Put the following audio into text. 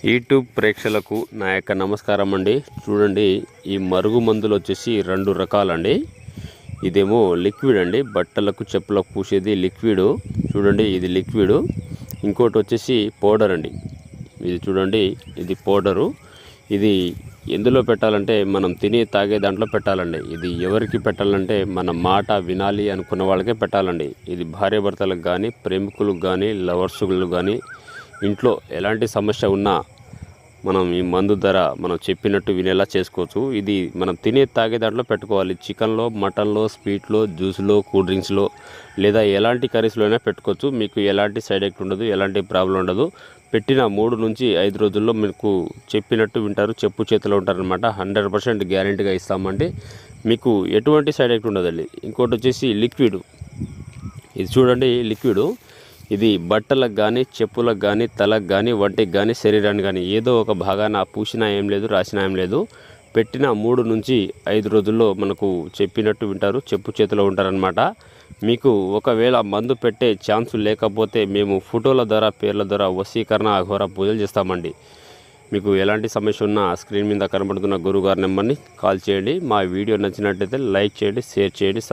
YouTube ప్రేక్షకులకు నా యొక్క నమస్కారం అండి. చూడండి, ఈ మరుగు మందులు వచ్చేసి రెండు రకాలండి. ఇదేమో లిక్విడ్ అండి, బట్టలకు చెప్పులకు పూసేది లిక్విడ్. చూడండి, ఇది లిక్విడ్. ఇంకోటి వచ్చేసి పౌడర్ అండి. ఇది చూడండి, ఇది పౌడరు. ఇది ఎందులో పెట్టాలంటే మనం తిని తాగే దాంట్లో పెట్టాలండి. ఇది ఎవరికి పెట్టాలంటే మన మాట వినాలి అనుకున్న వాళ్ళకే పెట్టాలండి. ఇది భార్యాభర్తలకు కానీ, ప్రేమికులకు కానీ, లవర్సులకు కానీ, ఇంట్లో ఎలాంటి సమస్య ఉన్నా మనం ఈ మందు ధర మనం చెప్పినట్టు వినేలా చేసుకోవచ్చు. ఇది మనం తినే తాగే దాంట్లో పెట్టుకోవాలి. చికెన్లో, మటన్లో, స్వీట్లో, జ్యూస్లో, కూల్ డ్రింక్స్లో లేదా ఎలాంటి కర్రీస్లో అయినా పెట్టుకోవచ్చు. మీకు ఎలాంటి సైడ్ ఎఫెక్ట్ ఉండదు, ఎలాంటి ప్రాబ్లం ఉండదు. పెట్టిన 3 నుంచి 5 రోజుల్లో మీకు చెప్పినట్టు వింటారు, చెప్పు చేతిలో ఉంటారనమాట. 100% గ్యారెంటీగా ఇస్తామండి. మీకు ఎటువంటి సైడ్ ఎఫెక్ట్ ఉండదండి. ఇంకోటి వచ్చేసి లిక్విడ్. ఇది చూడండి, లిక్విడ్. ఇది బట్టలకు కానీ, చెప్పులకు కానీ, తలకు కానీ, వంటికి కానీ, శరీరానికి కానీ ఏదో ఒక భాగాన పూసినా ఏం లేదు, రాసినా ఏం లేదు. పెట్టిన 3 నుంచి 5 రోజుల్లో మనకు చెప్పినట్టు వింటారు, చెప్పు చేతిలో ఉంటారనమాట. మీకు ఒకవేళ మందు పెట్టే ఛాన్స్ లేకపోతే మేము ఫోటోల ద్వారా, పేర్ల ద్వారా వశీకరణ, అఘోర పూజలు చేస్తామండి. మీకు ఎలాంటి సమస్య ఉన్నా స్క్రీన్ మీద కనబడుతున్న గురుగారి నెంబర్ని కాల్ చేయండి. మా వీడియో నచ్చినట్లయితే లైక్ చేయండి, షేర్ చేయండి.